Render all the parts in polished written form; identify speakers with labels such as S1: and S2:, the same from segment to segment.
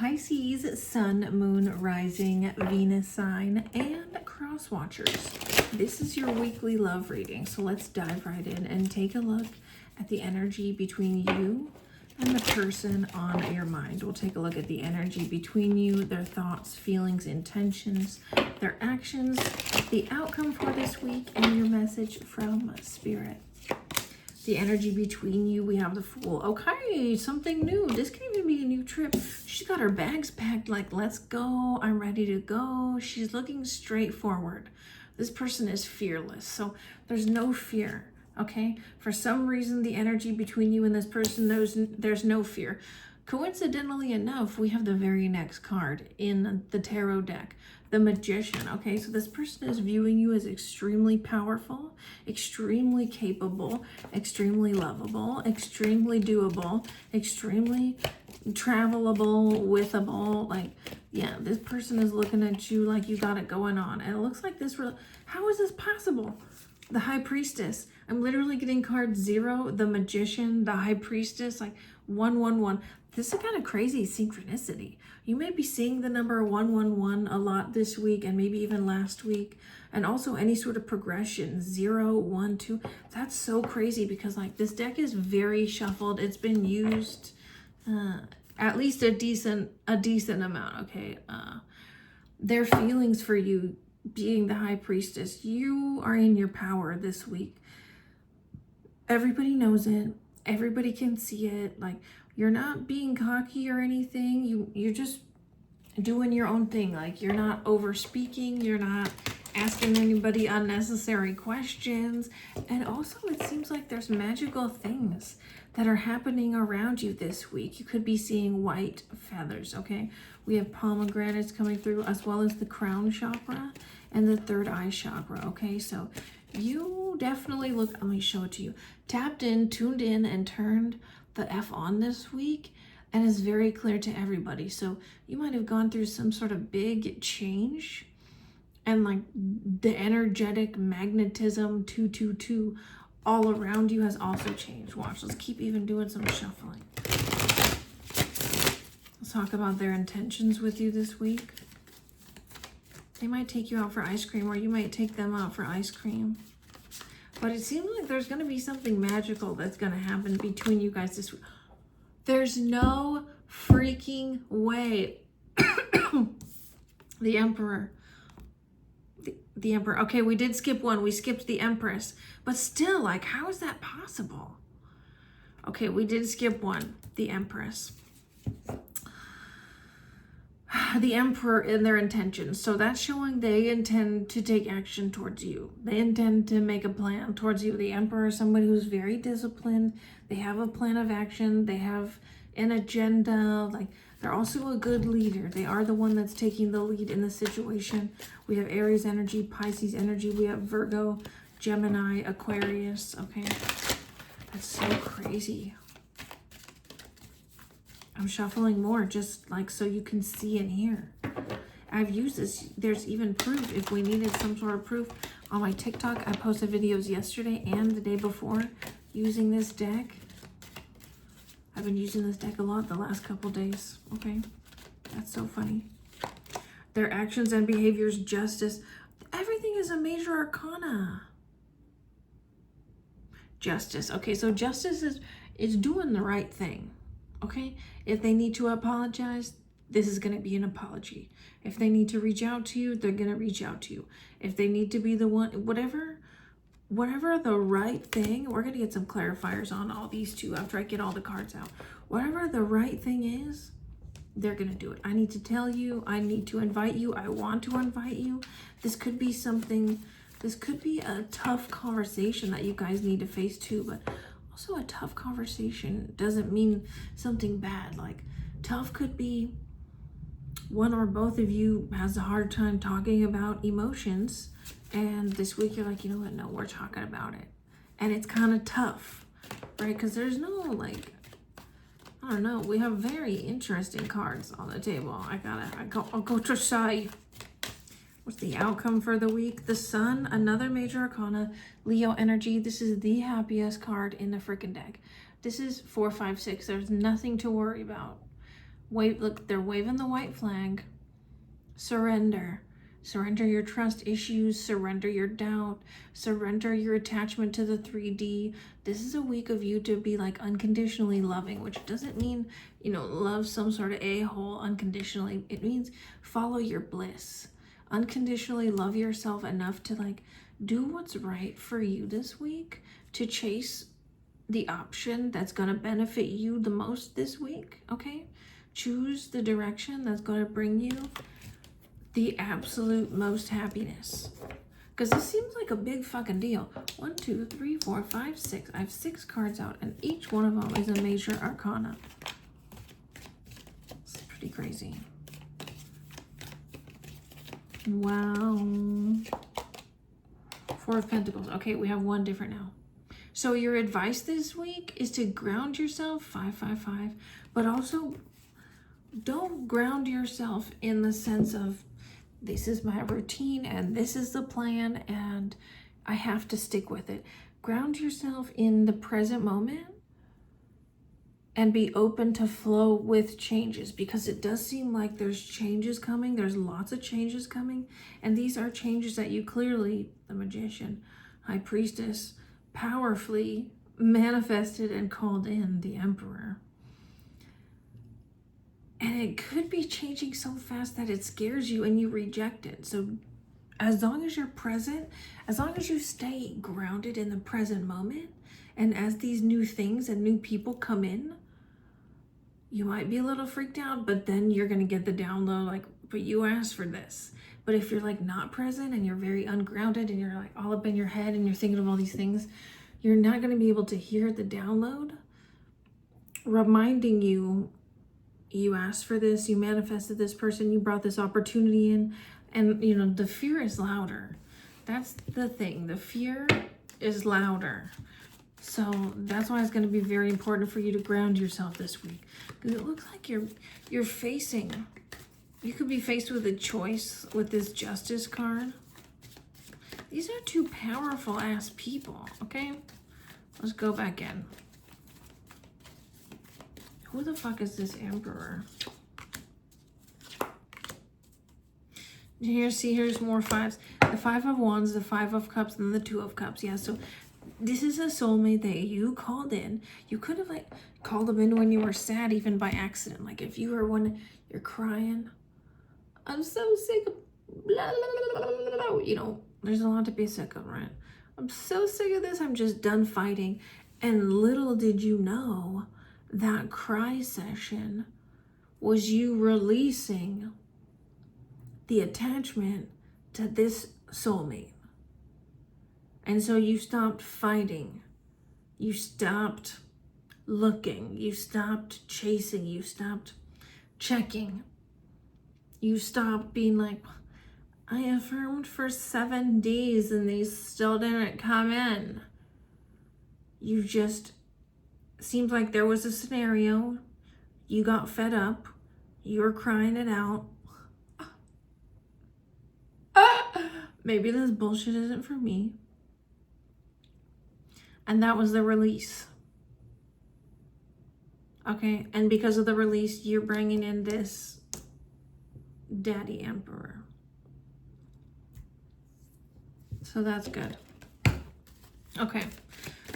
S1: Pisces, Sun, Moon, Rising, Venus sign, and cross watchers. This is your weekly love reading. So let's dive right in and take a look at the energy between you and the person on your mind. We'll take a look at the energy between you, their thoughts, feelings, intentions, their actions, the outcome for this week, and your message from Spirit. The energy between you, we have the Fool. Okay, something new. This can even be a new trip. She's got her bags packed, like, let's go. I'm ready to go. She's looking straight forward. This person is fearless, so there's no fear, okay? For some reason, the energy between you and this person, there's no fear. Coincidentally enough, we have the very next card in the tarot deck, the Magician, okay? So this person is viewing you as extremely powerful, extremely capable, extremely lovable, extremely doable, extremely travelable, withable. Like, yeah, this person is looking at you like you got it going on. And it looks like this, how is this possible? The High Priestess. I'm literally getting card 0, the Magician, the High Priestess, like 111. This is kind of crazy synchronicity. You may be seeing the number 111 a lot this week and maybe even last week. And also any sort of progression, 0, 1, 2. That's so crazy because like this deck is very shuffled. It's been used at least a decent amount, okay? Their feelings for you being the High Priestess, you are in your power this week. Everybody knows it. Everybody can see it. Like, you're not being cocky or anything. You're just doing your own thing. Like, you're not over speaking. You're not asking anybody unnecessary questions. And also, it seems like there's magical things that are happening around you this week. You could be seeing white feathers, okay? We have pomegranates coming through, as well as the crown chakra and the third eye chakra, okay? So you definitely look, let me show it to you, tapped in, tuned in, and turned the F on this week, and is very clear to everybody. So you might have gone through some sort of big change, and like the energetic magnetism 222 all around you has also changed. Watch, let's keep even doing some shuffling. Let's talk about their intentions with you this week. They might take you out for ice cream, or you might take them out for ice cream. But it seems like there's going to be something magical that's going to happen between you guys this week. There's no freaking way. The Emperor. The Emperor. Okay, we did skip one. We skipped the Empress. But still, like, how is that possible? Okay, we did skip one. The Empress. The Emperor in their intentions. So that's showing they intend to take action towards you. They intend to make a plan towards you. The Emperor is somebody who's very disciplined. They have a plan of action. They have an agenda. Like, they're also a good leader. They are the one that's taking the lead in the situation. We have Aries energy, Pisces energy. We have Virgo, Gemini, Aquarius. Okay, that's so crazy. I'm shuffling more just like so you can see and hear. I've used this. There's even proof if we needed some sort of proof on my TikTok. I posted videos yesterday and the day before using this deck. I've been using this deck a lot the last couple days. Okay, that's so funny. Their actions and behaviors, justice. Everything is a major arcana. Justice. Okay, so justice is doing the right thing. Okay, if they need to apologize, this is going to be an apology. If they need to reach out to you, they're going to reach out to you. If they need to be the one, whatever the right thing, we're going to get some clarifiers on all these too after I get all the cards out. Whatever the right thing is, they're going to do it. I need to tell you, I need to invite you, I want to invite you. This could be something, this could be a tough conversation that you guys need to face too, but also a tough conversation doesn't mean something bad. Like, tough could be one or both of you has a hard time talking about emotions, and this week you're like, you know what, no, we're talking about it. And it's kind of tough, right? Because there's no, like, I don't know, we have very interesting cards on the table. I'll go to side. What's the outcome for the week? The Sun, another major arcana, Leo energy. This is the happiest card in the freaking deck. This is 4, 5, 6. There's nothing to worry about. Wave, look, they're waving the white flag. Surrender. Surrender your trust issues, surrender your doubt, surrender your attachment to the 3D. This is a week of you to be like unconditionally loving, which doesn't mean, love some sort of a-hole unconditionally. It means follow your bliss. Unconditionally love yourself enough to like do what's right for you this week, to chase the option that's going to benefit you the most this week, okay? Choose the direction that's going to bring you the absolute most happiness. Because this seems like a big fucking deal. 1, 2, 3, 4, 5, 6. I have 6 cards out, and each one of them is a major arcana. It's pretty crazy. Wow. 4 of Pentacles. Okay, we have one different now. So your advice this week is to ground yourself, 5, 5, 5, but also don't ground yourself in the sense of, this is my routine and this is the plan and I have to stick with it. Ground yourself in the present moment and be open to flow with changes, because it does seem like there's changes coming. There's lots of changes coming, and these are changes that you clearly, the Magician, High Priestess, powerfully manifested and called in, the Emperor. And it could be changing so fast that it scares you and you reject it. So as long as you're present, as long as you stay grounded in the present moment, and as these new things and new people come in, you might be a little freaked out, but then you're going to get the download like, but you asked for this. But if you're like not present and you're very ungrounded and you're like all up in your head and you're thinking of all these things, you're not going to be able to hear the download reminding you, you asked for this, you manifested this person, you brought this opportunity in, and the fear is louder. That's the thing. The fear is louder. So that's why it's going to be very important for you to ground yourself this week. Because it looks like you're facing, you could be faced with a choice with this Justice card. These are 2 powerful ass people, okay? Let's go back in. Who the fuck is this Emperor? Here's more 5s. The 5 of Wands, the 5 of Cups, and the 2 of Cups. Yeah, so this is a soulmate that you called in. You could have like called them in when you were sad, even by accident. Like if you were when you're crying, I'm so sick of blah, blah, blah, blah, blah. There's a lot to be sick of, right? I'm so sick of this. I'm just done fighting. And little did you know, that cry session was you releasing the attachment to this soulmate. And so you stopped fighting. You stopped looking. You stopped chasing. You stopped checking. You stopped being like, I affirmed for 7 days and they still didn't come in. You just, seems like there was a scenario, you got fed up, you were crying it out. Maybe this bullshit isn't for me. And that was the release. Okay, and because of the release, you're bringing in this Daddy Emperor. So that's good. Okay.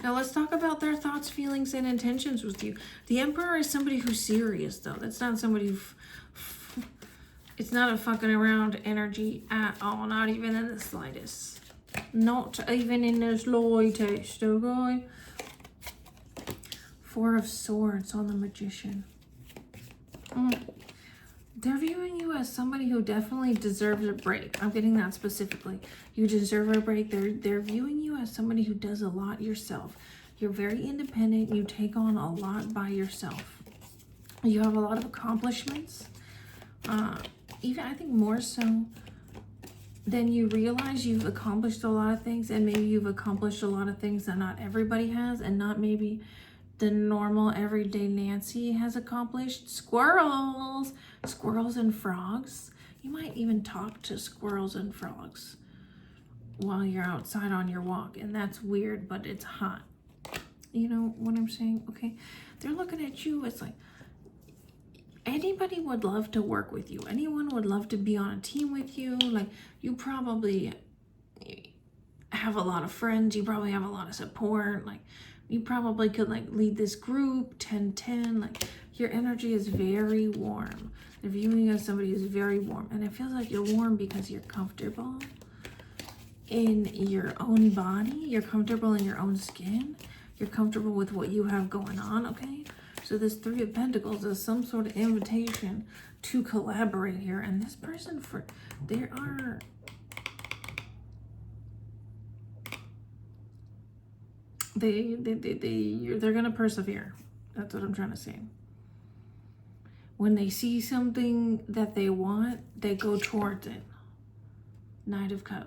S1: Now let's talk about their thoughts, feelings, and intentions with you. The Emperor is somebody who's serious, though. That's not somebody who... It's not a fucking around energy at all. Not even in the slightest. Not even in the slightest, okay? 4 of Swords on the Magician. They're viewing you as somebody who definitely deserves a break. I'm getting that specifically. You deserve a break. They're viewing you as somebody who does a lot yourself. You're very independent. You take on a lot by yourself. You have a lot of accomplishments. Even I think more so than you realize, you've accomplished a lot of things, and maybe you've accomplished a lot of things that not everybody has, and not maybe the normal everyday Nancy has accomplished. Squirrels and frogs. You might even talk to squirrels and frogs while you're outside on your walk, and that's weird, but it's hot. You know what I'm saying? Okay, they're looking at you. It's like anybody would love to work with you. Anyone would love to be on a team with you. Like, you probably have a lot of friends. You probably have a lot of support. Like, you probably could like lead this group 10-10. Like, your energy is very warm. They're viewing you as somebody who's very warm. And it feels like you're warm because you're comfortable in your own body. You're comfortable in your own skin. You're comfortable with what you have going on, okay? So this Three of Pentacles is some sort of invitation to collaborate here. And this person, they're gonna persevere. That's what I'm trying to say. When they see something that they want, they go towards it. Knight of Cups.